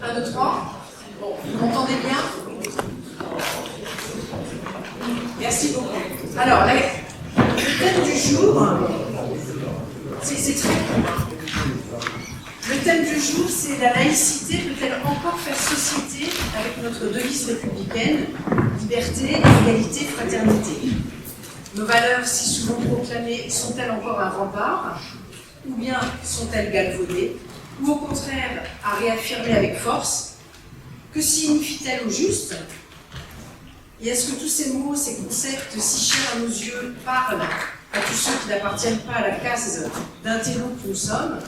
1, 2, 3. Bon, vous m'entendez bien? Merci beaucoup. Alors, le thème du jour, c'est très court. Le thème du jour, c'est la laïcité peut-elle encore faire société avec notre devise républicaine, liberté, égalité, fraternité. Nos valeurs si souvent proclamées sont-elles encore un rempart, ou bien sont-elles galvaudées, ou au contraire à réaffirmer avec force? Que signifient-elles au juste? Et est-ce que tous ces mots, ces concepts si chers à nos yeux parlent à tous ceux qui n'appartiennent pas à la case d'intello que nous sommes?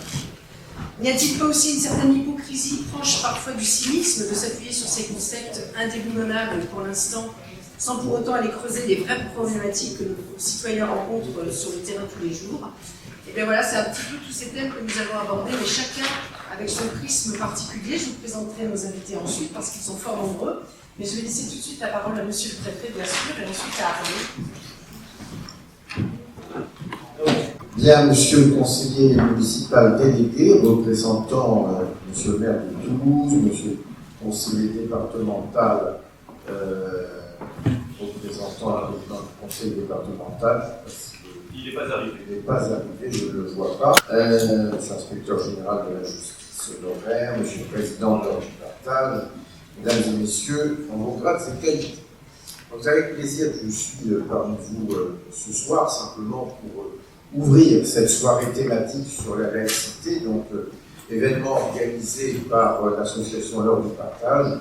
N'y a-t-il pas aussi une certaine hypocrisie proche parfois du cynisme de s'appuyer sur ces concepts indéboulonnables pour l'instant, sans pour autant aller creuser les vraies problématiques que nos citoyens rencontrent sur le terrain tous les jours? Et bien voilà, c'est un petit peu tous ces thèmes que nous allons aborder, mais chacun avec son prisme particulier. Je vous présenterai nos invités ensuite, parce qu'ils sont fort nombreux. Mais je vais laisser tout de suite la parole à Monsieur le Préfet, bien sûr, et ensuite à Arnaud. Bien, Monsieur le conseiller municipal délégué, représentant Monsieur le maire de Toulouse, Monsieur le conseiller départemental, représentant la présidente du conseil départemental, il n'est pas arrivé. Il n'est pas arrivé, je ne le vois pas. Monsieur l'inspecteur général de la justice honoraire, Monsieur le président de l'ordre du partage, mesdames et messieurs, on vous grade ces qualités. Donc, avec plaisir que je suis parmi vous ce soir, simplement pour ouvrir cette soirée thématique sur la laïcité, donc événement organisé par l'association L'Ordre du Partage,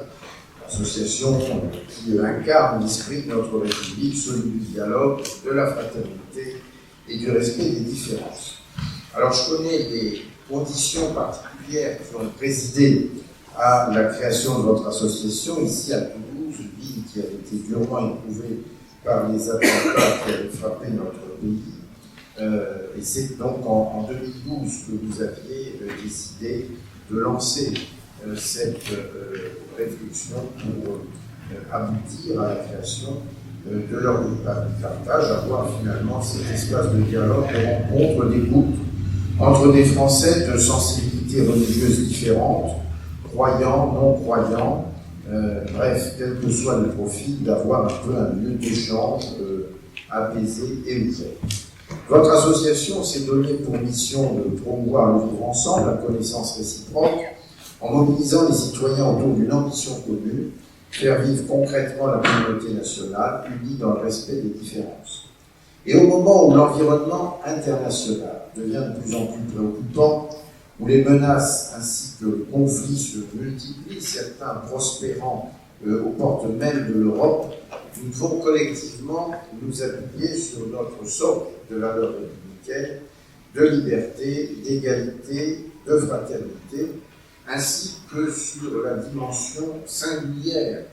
association qui incarne l'esprit de notre République, celui du dialogue, de la fraternité et du respect des différences. Alors, je connais les conditions particulières qui ont présidé à la création de votre association ici à Toulouse, une ville qui a été durement éprouvée par les attentats qui avaient frappé notre pays. Et c'est donc en 2012 que vous aviez décidé de lancer cette réflexion pour aboutir à la création de l'Ordre du partage, avoir finalement cet espace de dialogue, de rencontre, d'écoute entre des Français de sensibilités religieuses différentes, croyants, non-croyants, bref, quel que soit le profil, d'avoir un peu un lieu d'échange apaisé et ouvert. Votre association s'est donnée pour mission de promouvoir le vivre ensemble, la connaissance réciproque, en mobilisant les citoyens autour d'une ambition commune, faire vivre concrètement la communauté nationale, unie dans le respect des différences. Et au moment où l'environnement international devient de plus en plus préoccupant, où les menaces ainsi que le conflit se multiplient, certains prospérant aux portes mêmes de l'Europe, nous devons collectivement nous appuyer sur notre socle de valeurs républicaines, de liberté, d'égalité, de fraternité, ainsi que sur la dimension singulière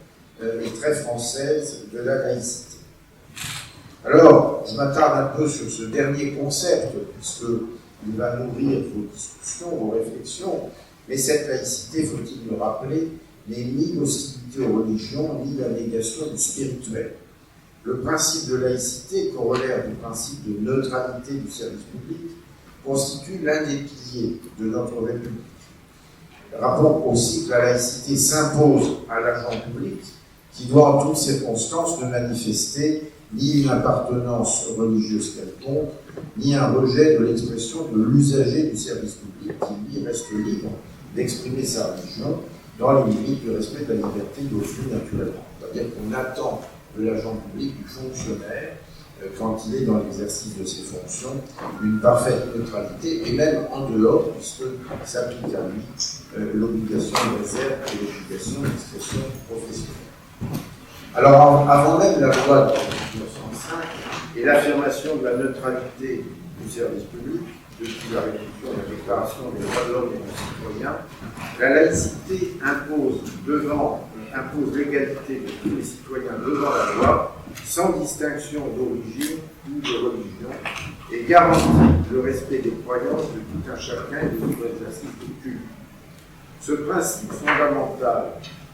et très française de la laïcité. Alors, je m'attarde un peu sur ce dernier concept, puisqu'il va nourrir vos discussions, vos réflexions, mais cette laïcité, faut-il le rappeler, n'est ni l'hostilité aux religions, ni la négation du spirituel. Le principe de laïcité, corollaire du principe de neutralité du service public, constitue l'un des piliers de notre République. Rappelons aussi que la laïcité s'impose à l'agent public, qui doit en toutes circonstances ne manifester ni une appartenance religieuse quelconque, ni un rejet de l'expression de l'usager du service public, qui lui reste libre d'exprimer sa religion dans les limites du respect de la liberté d'autrui naturellement. C'est-à-dire qu'on attend de l'agent public, du fonctionnaire, quand il est dans l'exercice de ses fonctions, une parfaite neutralité, et même en dehors, puisque s'applique à lui l'obligation de réserve et l'obligation d'expression professionnelle. Alors, avant même la loi de 1905 et l'affirmation de la neutralité du service public, depuis la Révolution et la Déclaration des droits de l'homme et des citoyens, la laïcité impose l'égalité de tous les citoyens devant la loi, sans distinction d'origine ou de religion, et garantit le respect des croyances de tout un chacun et de libre exercice du culte. Ce principe fondamental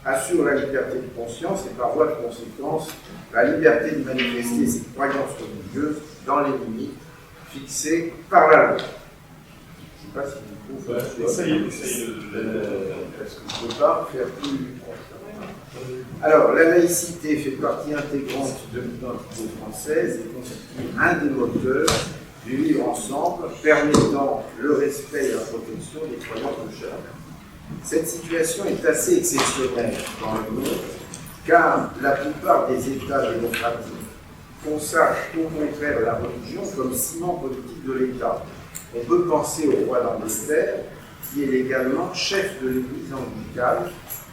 assure la liberté de conscience et par voie de conséquence la liberté de manifester ses croyances religieuses dans les limites fixées par la loi. sais pas si vous trouvez. Essayez. Est-ce que je ne peux pas faire plus. Alors, la laïcité fait partie intégrante de l'identité française et constitue un des moteurs du vivre ensemble permettant le respect et la protection des croyances de chacun. Cette situation est assez exceptionnelle dans le monde, car la plupart des États démocratiques consacrent au contraire la religion comme ciment politique de l'État. On peut penser au roi d'Angleterre, qui est légalement chef de l'Église anglicane,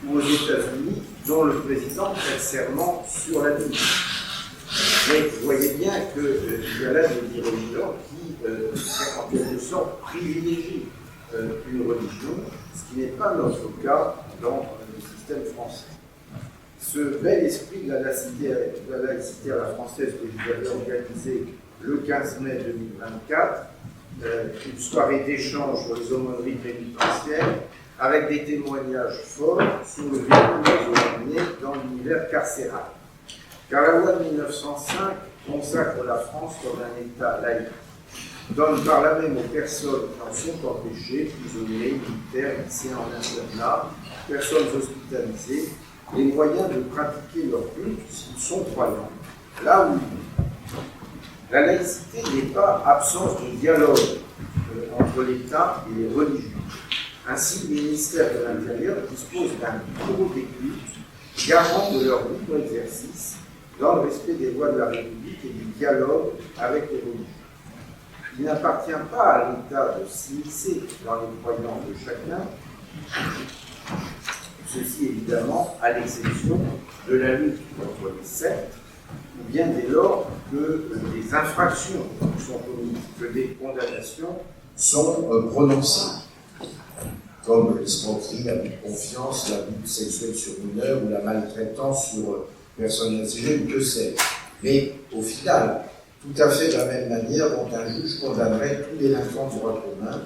ou aux États-Unis, dont le président prête serment sur la Bible. Mais vous voyez bien qu'il y a là des dirigeants qui, en quelque sorte, privilégient une religion, ce qui n'est pas notre cas dans le système français. Ce bel esprit de la laïcité à la française que vous avez organisé le 15 mai 2024, une soirée d'échange sur les aumôneries pénitentiaires, avec des témoignages forts sur le vécu des aumôniers dans l'univers carcéral. Car la loi de 1905 consacre la France comme un État laïque, donne par là même aux personnes qui en sont empêchées, prisonniers, militaires, lycéens en internat, personnes hospitalisées, les moyens de pratiquer leur culte s'ils sont croyants, là où ils vivent. La laïcité n'est pas absence de dialogue entre l'État et les religions. Ainsi, le ministère de l'Intérieur dispose d'un bureau des cultes, garant de leur libre exercice, dans le respect des lois de la République et du dialogue avec les religions. Il n'appartient pas à l'État de s'immiscer dans les croyances de chacun, ceci évidemment à l'exception de la lutte contre les sectes, ou bien dès lors que des infractions sont commises, que des condamnations sont prononcées, comme l'escroquerie, l'abus de confiance, l'abus sexuel sur mineurs ou la maltraitance sur personnes âgées ou que sais-je. Mais au final, tout à fait de la même manière dont un juge condamnerait tous les délinquants du droit commun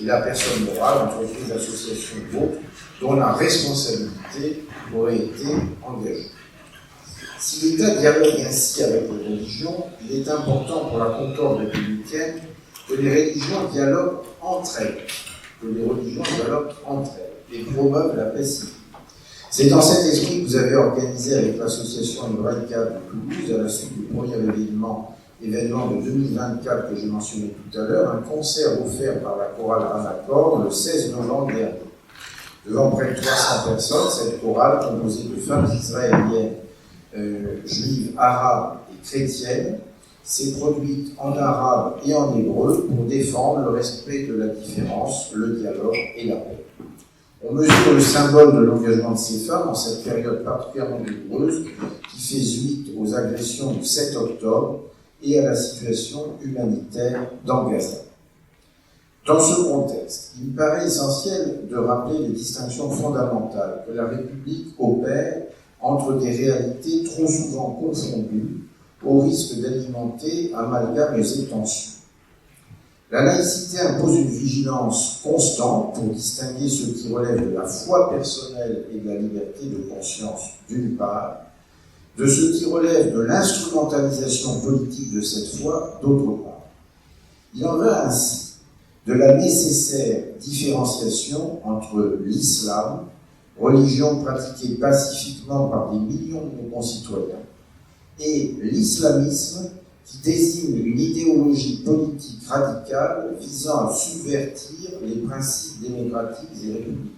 et la personne morale, entreprise, association ou autre, dont la responsabilité aurait été engagée. Si l'État dialogue ainsi avec les religions, il est important pour la concorde républicaine que les religions dialoguent entre elles, et promeuvent la paix civile. C'est dans cet esprit que vous avez organisé avec l'association Hebraïca de Toulouse, à la suite du premier événement de 2024 que j'ai mentionné tout à l'heure, un concert offert par la chorale Ranacor le 16 novembre dernier. Devant près de 300 personnes, cette chorale, composée de femmes israéliennes, juives, arabes et chrétiennes, s'est produite en arabe et en hébreu pour défendre le respect de la différence, le dialogue et la paix. On mesure le symbole de l'engagement de ces femmes en cette période particulièrement douloureuse qui fait suite aux agressions du 7 octobre et à la situation humanitaire dans Gaza. Dans ce contexte, il me paraît essentiel de rappeler les distinctions fondamentales que la République opère entre des réalités trop souvent confondues au risque d'alimenter amalgames et tensions. La laïcité impose une vigilance constante pour distinguer ce qui relève de la foi personnelle et de la liberté de conscience d'une part, de ce qui relève de l'instrumentalisation politique de cette foi d'autre part. Il en va ainsi de la nécessaire différenciation entre l'islam, religion pratiquée pacifiquement par des millions de nos concitoyens, et l'islamisme, qui désigne une idéologie politique radicale visant à subvertir les principes démocratiques et républicains.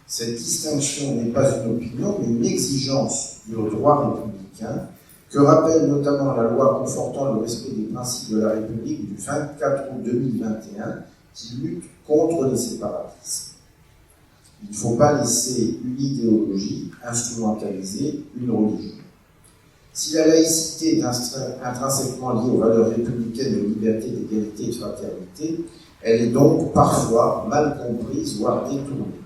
Cette distinction n'est pas une opinion, mais une exigence du droit républicain, que rappelle notamment la loi confortant le respect des principes de la République du 24 août 2021, qui lutte contre les séparatismes. Il ne faut pas laisser une idéologie instrumentaliser une religion. Si la laïcité est intrinsèquement liée aux valeurs républicaines de liberté, d'égalité et de fraternité, elle est donc parfois mal comprise, voire détournée.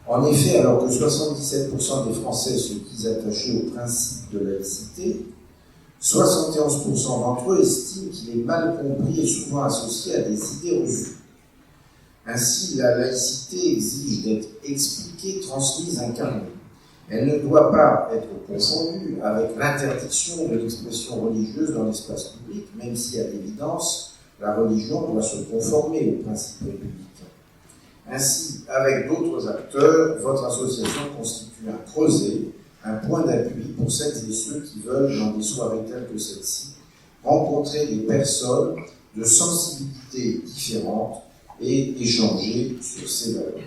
En effet, alors que 77% des Français se disent attachés au principe de laïcité, 71% d'entre eux estiment qu'il est mal compris et souvent associé à des idées reçues. Ainsi, la laïcité exige d'être expliquée, transmise, incarnée. Elle ne doit pas être confondue avec l'interdiction de l'expression religieuse dans l'espace public, même si, à l'évidence, la religion doit se conformer aux principes républicains. Ainsi, avec d'autres acteurs, votre association constitue un creuset, un point d'appui pour celles et ceux qui veulent, dans des soirées telles que celle-ci, rencontrer des personnes de sensibilités différentes et échanger sur ces valeurs.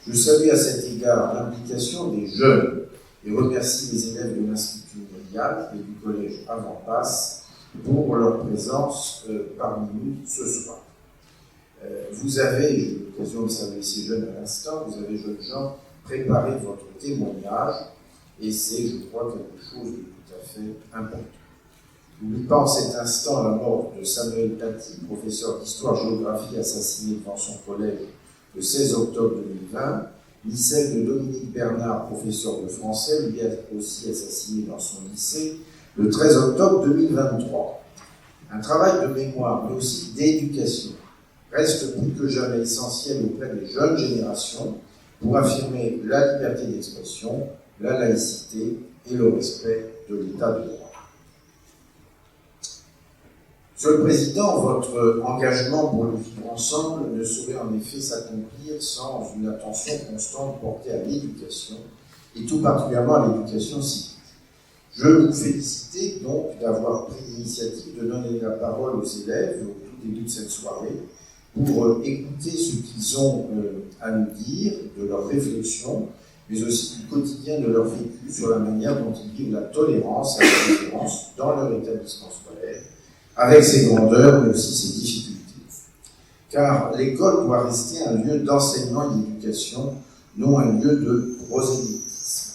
Je salue à cet égard l'implication des jeunes et remercie les élèves de l'Institut Myriam et du collège Avant-Passe pour leur présence parmi nous ce soir. Vous avez, j'ai eu l'occasion de saluer ces jeunes à l'instant, vous avez, jeunes gens, préparé votre témoignage et c'est, je crois, quelque chose de tout à fait important. N'oublie pas en cet instant la mort de Samuel Paty, professeur d'histoire-géographie assassiné devant son collège le 16 octobre 2020, ni celle de Dominique Bernard, professeur de français, lui aussi assassiné dans son lycée le 13 octobre 2023. Un travail de mémoire, mais aussi d'éducation, reste plus que jamais essentiel auprès des jeunes générations pour affirmer la liberté d'expression, la laïcité et le respect de l'état de droit. Monsieur le Président, votre engagement pour le vivre ensemble ne saurait en effet s'accomplir sans une attention constante portée à l'éducation, et tout particulièrement à l'éducation civique. Je vous félicite donc d'avoir pris l'initiative de donner la parole aux élèves au tout début de cette soirée pour écouter ce qu'ils ont à nous dire, de leurs réflexions, mais aussi du quotidien de leur vécu sur la manière dont ils vivent la tolérance et la différence dans leur établissement scolaire, avec ses grandeurs, mais aussi ses difficultés. Car l'école doit rester un lieu d'enseignement et d'éducation, non un lieu de prosélytisme.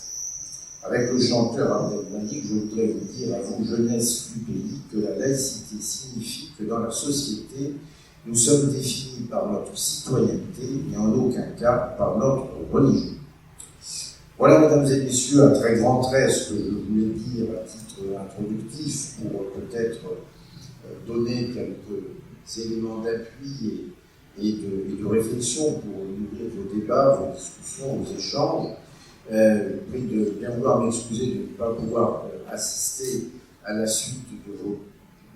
Avec le chanteur Abdel Malik, je voudrais vous dire à vous, jeunesse du pays, que la laïcité signifie que dans la société, nous sommes définis par notre citoyenneté, mais en aucun cas par notre religion. Voilà, mesdames et messieurs, un très grand trait ce que je voulais dire à titre introductif pour peut-être donner quelques éléments d'appui et de réflexion pour nourrir vos débats, vos discussions, vos échanges. Je prie de bien vouloir m'excuser de ne pas pouvoir assister à la suite de vos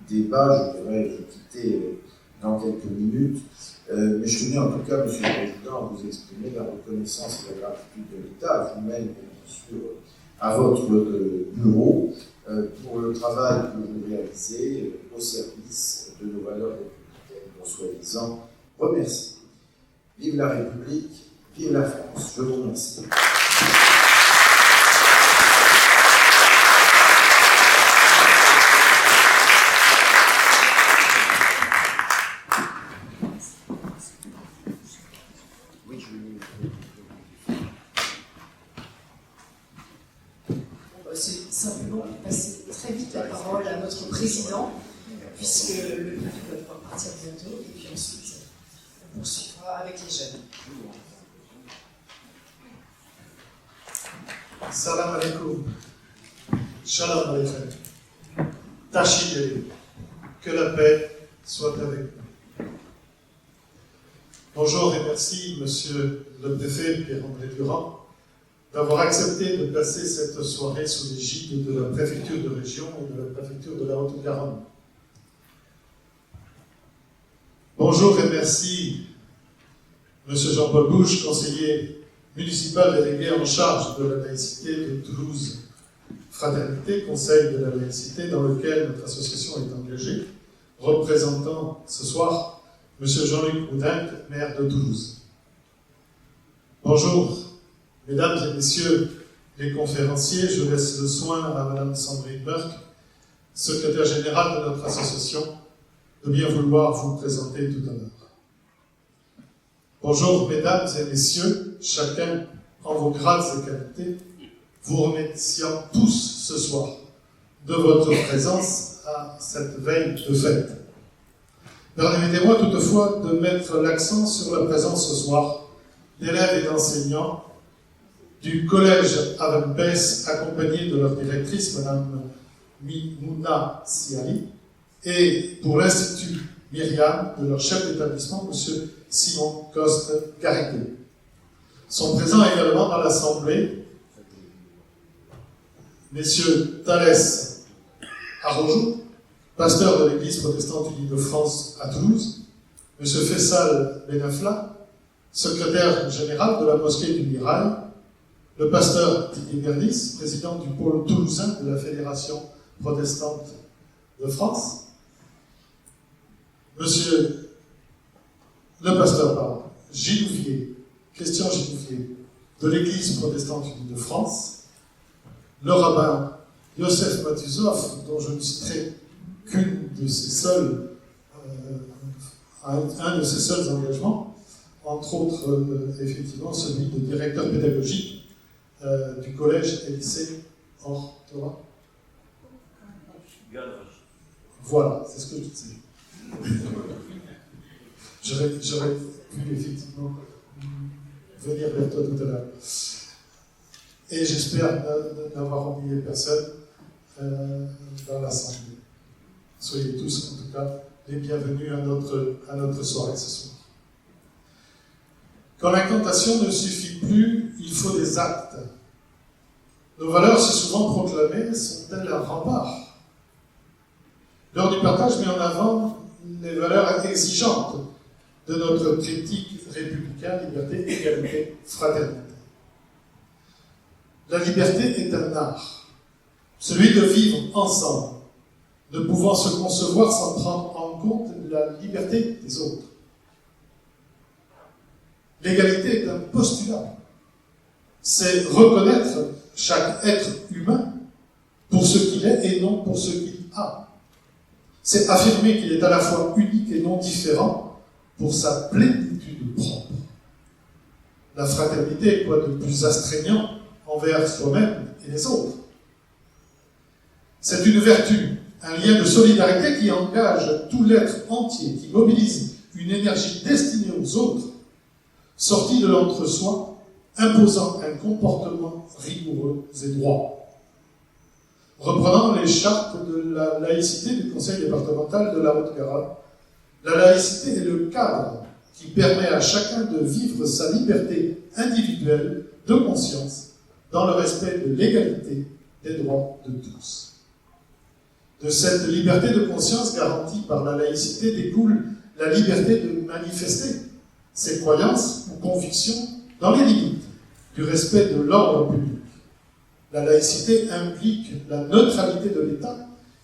débats. Je devrais vous quitter dans quelques minutes. Mais je tenais en tout cas, Monsieur le Président, à vous exprimer la reconnaissance et la gratitude de l'État, à vous-même, bien sûr, à votre bureau, pour le travail que vous réalisez au service de nos valeurs républicaines, dont soi-disant remercie. Vive la République, vive la France. Je vous remercie. C'est simplement passer très vite la parole à notre président, puisque le public va devoir partir bientôt, et puis ensuite on poursuivra avec les jeunes. Salam alaikum. Shalom alaikum. Tachiyeh. Que la paix soit avec nous. Bonjour et merci, Monsieur le Préfet Pierre-André Durand, d'avoir accepté de placer cette soirée sous l'égide de la préfecture de région et de la préfecture de la Haute-Garonne. Bonjour et merci, M. Jean-Paul Bouche, conseiller municipal délégué en charge de la laïcité de Toulouse Fraternité, conseil de la laïcité dans lequel notre association est engagée, représentant ce soir M. Jean-Luc Houdin, maire de Toulouse. Bonjour, mesdames et messieurs les conférenciers, je laisse le soin à Mme Sandrine Burke, secrétaire générale de notre association, de bien vouloir vous présenter tout à l'heure. Bonjour, mesdames et messieurs, chacun en vos grades et qualités, vous remerciant tous ce soir de votre présence à cette veille de fête. Permettez-moi toutefois de mettre l'accent sur la présence ce soir d'élèves et d'enseignants du collège Avant-Passe, accompagnés de leur directrice, Mme Mimouna Siali, et pour l'Institut Myriam, de leur chef d'établissement, M. Simon Coste-Garriguet. Sont présents également dans l'Assemblée M. Thalès Arrojou, pasteur de l'Église protestante unie de France à Toulouse, M. Faisal Benafla, secrétaire général de la mosquée du Mirail, le pasteur Didier Berdis, président du pôle toulousain de la Fédération protestante de France, Monsieur le pasteur, Gilles Christian Gilles de l'Église protestante unie de France, le rabbin Yosef Matuzov, dont je ne citerai qu'une de ses seules, un de ses seuls engagements, entre autres, effectivement, celui de directeur pédagogique du collège et lycée hors Torah. Voilà, c'est ce que je disais. J'aurais pu effectivement venir vers toi tout à l'heure. Et j'espère n'avoir oublié personne dans l'Assemblée. Soyez tous, en tout cas, les bienvenus à notre soirée ce soir. Quand l'incantation ne suffit plus, il faut des actes. Nos valeurs, si souvent proclamées, sont-elles un rempart? Lors du partage, met en avant les valeurs exigeantes de notre triptyque républicain, liberté, égalité, fraternité. La liberté est un art, celui de vivre ensemble, ne pouvant se concevoir sans prendre en compte la liberté des autres. L'égalité est un postulat, c'est reconnaître chaque être humain pour ce qu'il est et non pour ce qu'il a. C'est affirmer qu'il est à la fois unique et non différent pour sa plénitude propre. La fraternité est quoi de plus astreignant envers soi-même et les autres? C'est une vertu, un lien de solidarité qui engage tout l'être entier, qui mobilise une énergie destinée aux autres, sortie de l'entre-soi, imposant un comportement rigoureux et droit. Reprenant les chartes de la laïcité du Conseil départemental de la Haute-Garonne, la laïcité est le cadre qui permet à chacun de vivre sa liberté individuelle de conscience dans le respect de l'égalité des droits de tous. De cette liberté de conscience garantie par la laïcité découle la liberté de manifester ses croyances ou convictions dans les limites du respect de l'ordre public. La laïcité implique la neutralité de l'État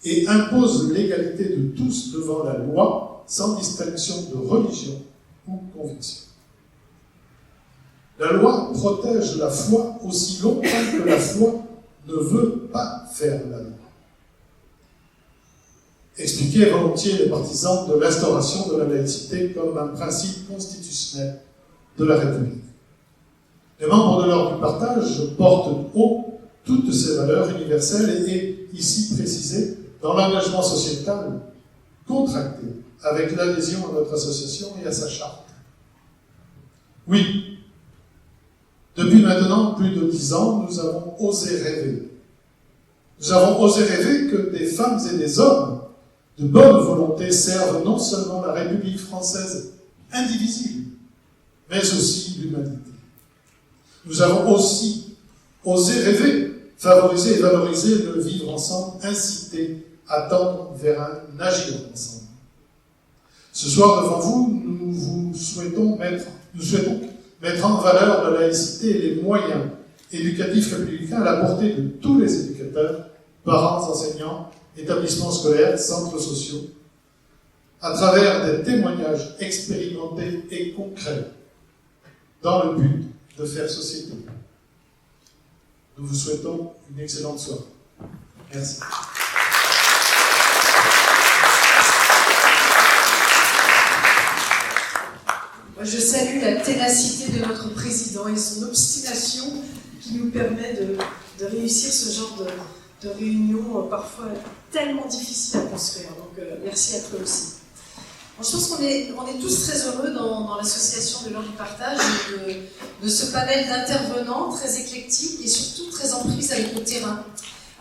et impose l'égalité de tous devant la loi, sans distinction de religion ou conviction. La loi protège la foi aussi longtemps que la foi ne veut pas faire la loi. Expliquer volontiers les partisans de l'instauration de la laïcité comme un principe constitutionnel de la République. Les membres de l'ordre du partage portent haut toutes ces valeurs universelles et ici précisées dans l'engagement sociétal contracté avec l'adhésion à notre association et à sa charte. Oui, depuis maintenant plus de 10 ans, nous avons osé rêver. Nous avons osé rêver que des femmes et des hommes de bonne volonté servent non seulement la République française indivisible, mais aussi l'humanité. Nous avons aussi osé rêver, favoriser et valoriser le vivre ensemble, inciter à tendre vers un agir ensemble. Ce soir, devant vous, nous souhaitons mettre en valeur la laïcité et les moyens éducatifs républicains à la portée de tous les éducateurs, parents, enseignants, établissements scolaires, centres sociaux, à travers des témoignages expérimentés et concrets, dans le but de faire société. Nous vous souhaitons une excellente soirée. Merci. Je salue la ténacité de notre président et son obstination qui nous permet de réussir ce genre de réunion parfois tellement difficile à construire. Donc merci à toi aussi. Bon, je pense qu'on est tous très heureux dans l'association de l'Heure du Partage de ce panel d'intervenants très éclectiques et surtout très en prise avec le terrain.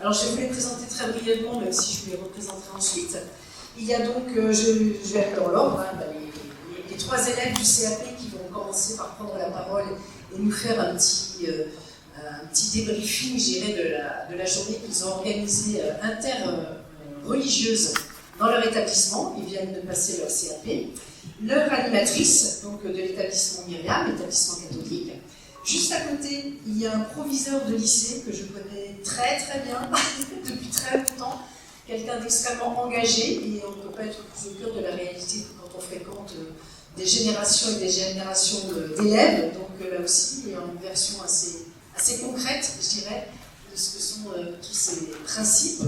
Alors je vais vous les présenter très brièvement, même si je vous les représenterai ensuite. Il y a donc, je vais aller dans l'ordre, les 3 élèves du CAP qui vont commencer par prendre la parole et nous faire un petit débriefing, je dirais, de la journée qu'ils ont organisée interreligieuse dans leur établissement, ils viennent de passer leur CAP, leur animatrice, donc de l'établissement Myriam, établissement catholique. Juste à côté, il y a un proviseur de lycée que je connais très très bien depuis très longtemps, quelqu'un d'extrêmement engagé, et on ne peut pas être plus au cœur de la réalité que quand on fréquente des générations et des générations d'élèves. Donc là aussi, il y a une version assez concrète, je dirais, de ce que sont tous ces principes.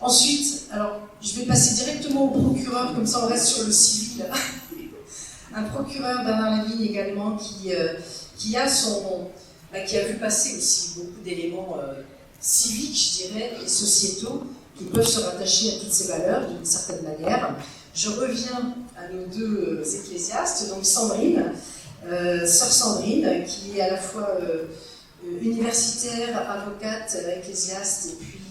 Ensuite, alors je vais passer directement au procureur, comme ça on reste sur le civil. Un procureur, Bernard Lavigne également, qui a vu passer aussi beaucoup d'éléments civiques, je dirais, et sociétaux, qui peuvent se rattacher à toutes ces valeurs d'une certaine manière. Je reviens à nos deux ecclésiastes, donc Sandrine, sœur Sandrine, qui est à la fois universitaire, avocate, ecclésiaste, et puis...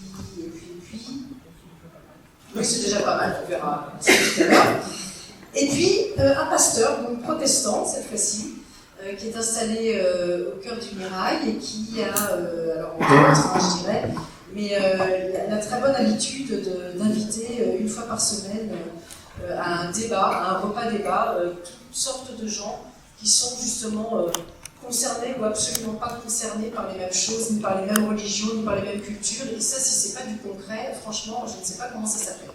Oui, c'est déjà pas mal, on verra tout à l'heure. Et puis, un pasteur, donc protestant cette fois-ci, qui est installé au cœur du Mirail et qui a, alors on je dirais, mais la très bonne habitude d'inviter une fois par semaine à un débat, à un repas débat, toutes sortes de gens qui sont justement concernés ou absolument pas concernés par les mêmes choses, ni par les mêmes religions, ni par les mêmes cultures. Et ça, si c'est pas du concret, franchement, je ne sais pas comment ça s'appelle.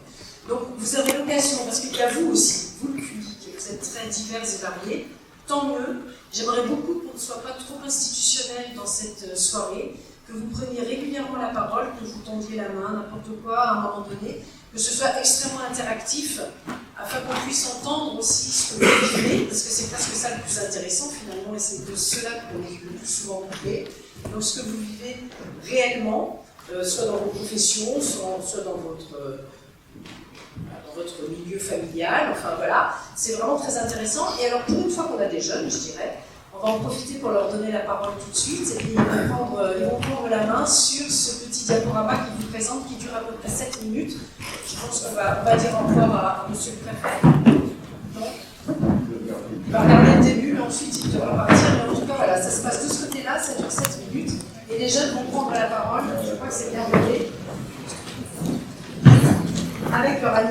Donc vous avez l'occasion, parce qu'il y a vous aussi, vous le public, vous êtes très divers et variés, tant mieux. J'aimerais beaucoup qu'on ne soit pas trop institutionnel dans cette soirée, que vous preniez régulièrement la parole, que vous tendiez la main, n'importe quoi, à un moment donné, que ce soit extrêmement interactif, afin qu'on puisse entendre aussi ce que vous vivez, parce que c'est presque ça le plus intéressant finalement, et c'est de cela qu'on est le plus souvent coupé. Donc ce que vous vivez réellement, soit dans vos professions, soit dans votre milieu familial, enfin voilà, c'est vraiment très intéressant. Et alors pour une fois qu'on a des jeunes, je dirais, on va en profiter pour leur donner la parole tout de suite, et puis ils vont prendre la main sur ce petit diaporama qui vous présente, qui dure à peu près 7 minutes. Je pense qu'on va dire au revoir à monsieur le préfet. Donc, il va regarder le début, mais ensuite il devra partir. Mais en tout cas, voilà, ça se passe de ce côté-là, ça dure 7 minutes, et les jeunes vont prendre la parole, je crois que c'est bien noté, avec leur animation.